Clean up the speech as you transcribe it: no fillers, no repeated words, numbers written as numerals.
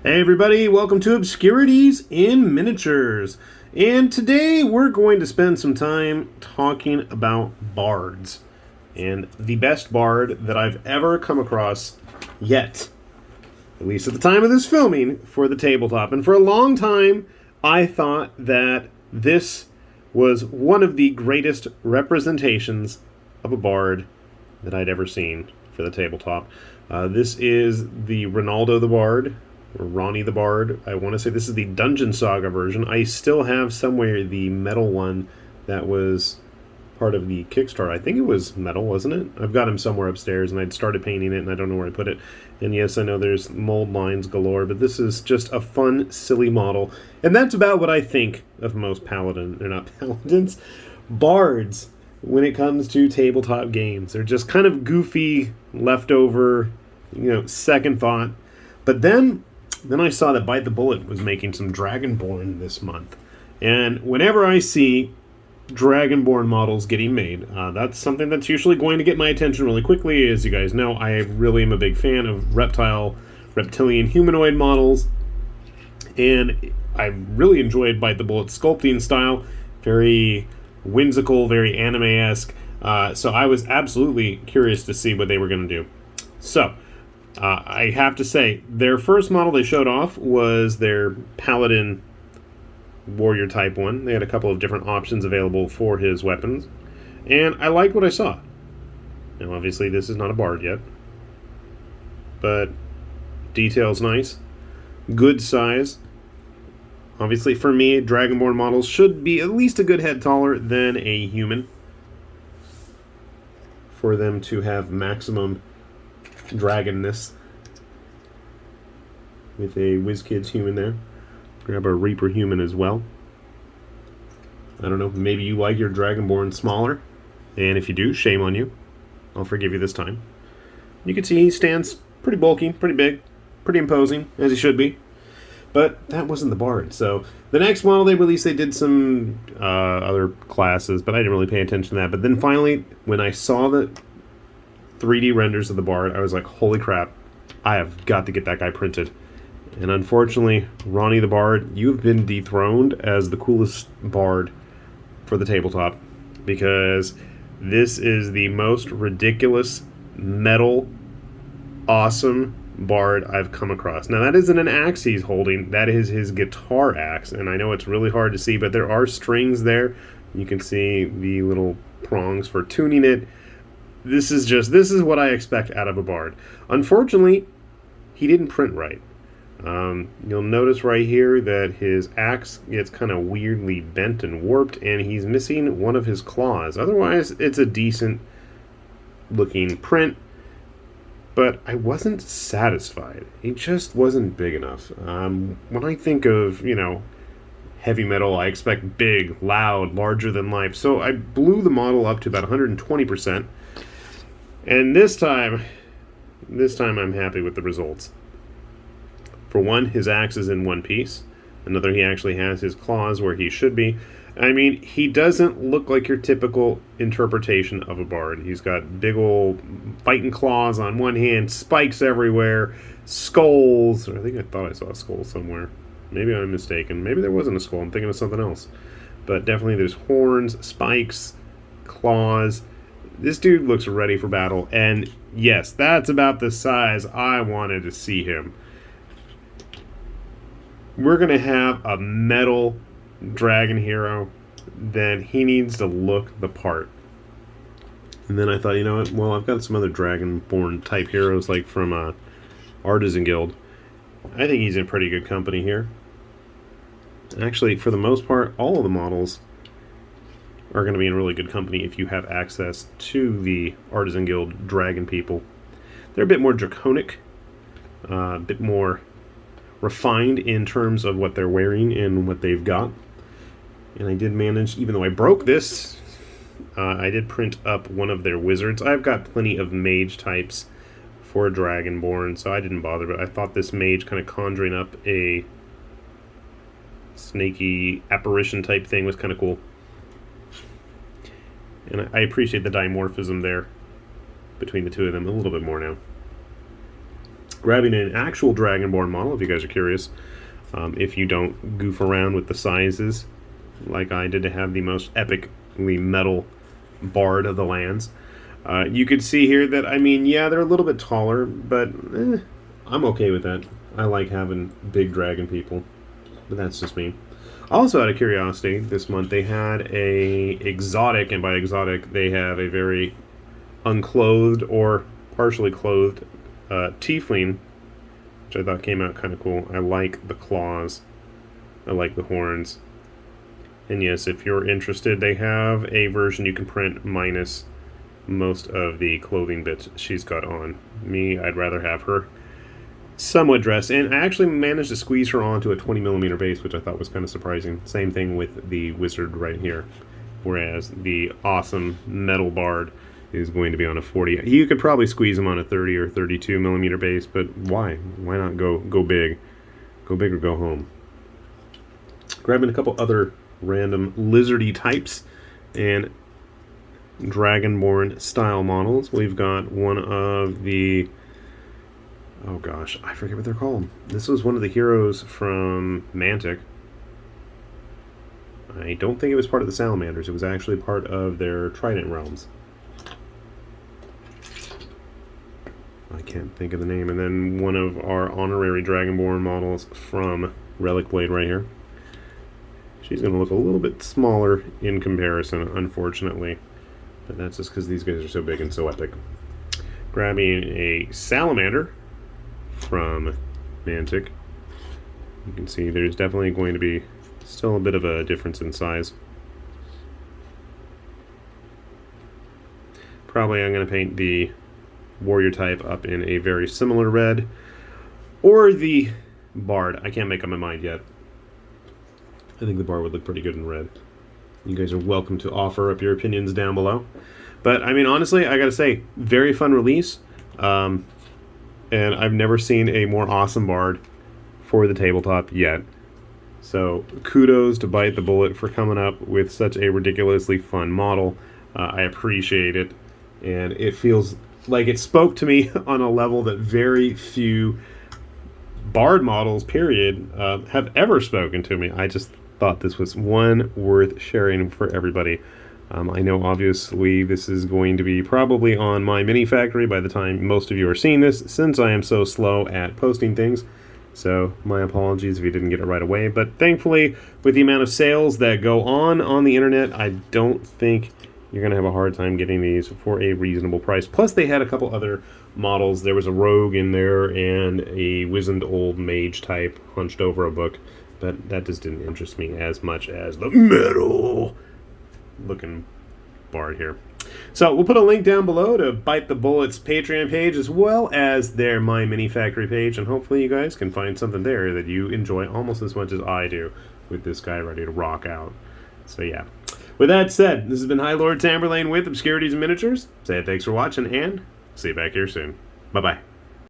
Hey everybody, welcome to Obscurities in Miniatures. And today we're going to spend some time talking about bards. And the best bard that I've ever come across yet. At least at the time of this filming for the tabletop. And for a long time, I thought that this was one of the greatest representations of a bard that I'd ever seen for the tabletop. This is the Ronaldo the Bard, or Ronnie the Bard. I want to say this is the Dungeon Saga version. I still have somewhere the metal one that was part of the Kickstarter. I think it was metal, wasn't it? I've got him somewhere upstairs, and I'd started painting it, and I don't know where I put it. And yes, I know there's mold lines galore, but this is just a fun, silly model. And that's about what I think of most paladins, bards, when it comes to tabletop games. They're just kind of goofy, leftover, second thought. But then I saw that Bite the Bullet was making some Dragonborn this month. And whenever I see Dragonborn models getting made, that's something that's usually going to get my attention really quickly. As you guys know, I really am a big fan of reptilian humanoid models. And I really enjoyed Bite the Bullet's sculpting style. Very whimsical, very anime-esque. So I was absolutely curious to see what they were going to do. So I have to say, their first model they showed off was their Paladin Warrior type one. They had a couple of different options available for his weapons, and I liked what I saw. Now, obviously, this is not a bard yet, but detail's nice, good size. Obviously, for me, Dragonborn models should be at least a good head taller than a human for them to have maximum dragonness. With a WizKids human there. Grab a Reaper human as well. I don't know, maybe you like your Dragonborn smaller. And if you do, shame on you. I'll forgive you this time. You can see he stands pretty bulky, pretty big, pretty imposing, as he should be. But that wasn't the bard. So the next model they released, they did some other classes, but I didn't really pay attention to that. But then finally, when I saw the 3D renders of the bard, I was like, holy crap, I have got to get that guy printed. And unfortunately, Ronnie the Bard, you've been dethroned as the coolest bard for the tabletop, because this is the most ridiculous, metal, awesome bard I've come across. Now, that isn't an axe he's holding, that is his guitar axe, and I know it's really hard to see, but there are strings there. You can see the little prongs for tuning it. This is what I expect out of a bard. Unfortunately, he didn't print right. You'll notice right here that his axe gets kind of weirdly bent and warped, and he's missing one of his claws. Otherwise, it's a decent looking print, but I wasn't satisfied. It just wasn't big enough. When I think of, heavy metal, I expect big, loud, larger than life. So I blew the model up to about 120%. And this time I'm happy with the results. For one, his axe is in one piece. Another, he actually has his claws where he should be. I mean, he doesn't look like your typical interpretation of a bard. He's got big old fighting claws on one hand, spikes everywhere, skulls. I thought I saw a skull somewhere. Maybe I'm mistaken. Maybe there wasn't a skull. I'm thinking of something else. But definitely there's horns, spikes, claws. This dude looks ready for battle, and yes, that's about the size I wanted to see him. We're going to have a metal dragon hero, then he needs to look the part. And then I thought, you know what, well, I've got some other Dragonborn type heroes, like from Artisan Guild. I think he's in pretty good company here. Actually, for the most part, all of the models are going to be in really good company if you have access to the Artisan Guild Dragon people. They're a bit more draconic, a bit more refined in terms of what they're wearing and what they've got. And I did manage, even though I broke this, I did print up one of their wizards. I've got plenty of mage types for Dragonborn, so I didn't bother, but I thought this mage kind of conjuring up a snaky apparition type thing was kind of cool. And I appreciate the dimorphism there between the two of them a little bit more now. Grabbing an actual Dragonborn model, if you guys are curious. If you don't goof around with the sizes, like I did to have the most epically metal bard of the lands. You could see here that, I mean, yeah, they're a little bit taller, but I'm okay with that. I like having big dragon people, but that's just me. Also, out of curiosity, this month they had a exotic, and by exotic, they have a very unclothed or partially clothed tiefling, which I thought came out kind of cool. I like the claws. I like the horns. And yes, if you're interested, they have a version you can print minus most of the clothing bits she's got on. Me, I'd rather have her somewhat dressed, and I actually managed to squeeze her onto a 20mm base, which I thought was kind of surprising. Same thing with the wizard right here, whereas the awesome metal bard is going to be on a 40. You could probably squeeze him on a 30 or 32mm base, but why? Why not go big? Go big or go home. Grabbing a couple other random lizardy types and Dragonborn style models. We've got one of the, oh gosh, I forget what they're called. This was one of the heroes from Mantic. I don't think it was part of the Salamanders. It was actually part of their Trident realms. I can't think of the name. And then one of our honorary Dragonborn models from Relic Blade right here. She's going to look a little bit smaller in comparison, unfortunately. But that's just because these guys are so big and so epic. Grabbing a Salamander from Mantic. You can see there's definitely going to be still a bit of a difference in size. Probably I'm going to paint the warrior type up in a very similar red. Or the bard. I can't make up my mind yet. I think the bard would look pretty good in red. You guys are welcome to offer up your opinions down below. But, I mean, honestly, I gotta say, very fun release. And I've never seen a more awesome bard for the tabletop yet. So, kudos to Bite the Bullet for coming up with such a ridiculously fun model. I appreciate it. And it feels like it spoke to me on a level that very few bard models, period, have ever spoken to me. I just thought this was one worth sharing for everybody. I know obviously this is going to be probably on my mini factory by the time most of you are seeing this, since I am so slow at posting things. So my apologies if you didn't get it right away. But thankfully, with the amount of sales that go on the internet, I don't think you're going to have a hard time getting these for a reasonable price. Plus, they had a couple other models. There was a rogue in there and a wizened old mage type hunched over a book. But that just didn't interest me as much as the metal looking bard here. So we'll put a link down below to Bite the Bullet's Patreon page as well as their My Mini Factory page, and hopefully you guys can find something there that you enjoy almost as much as I do with this guy ready to rock out. So yeah. With that said, this has been High Lord Tamberlane with Obscurities and Miniatures. Say thanks for watching and see you back here soon. Bye-bye.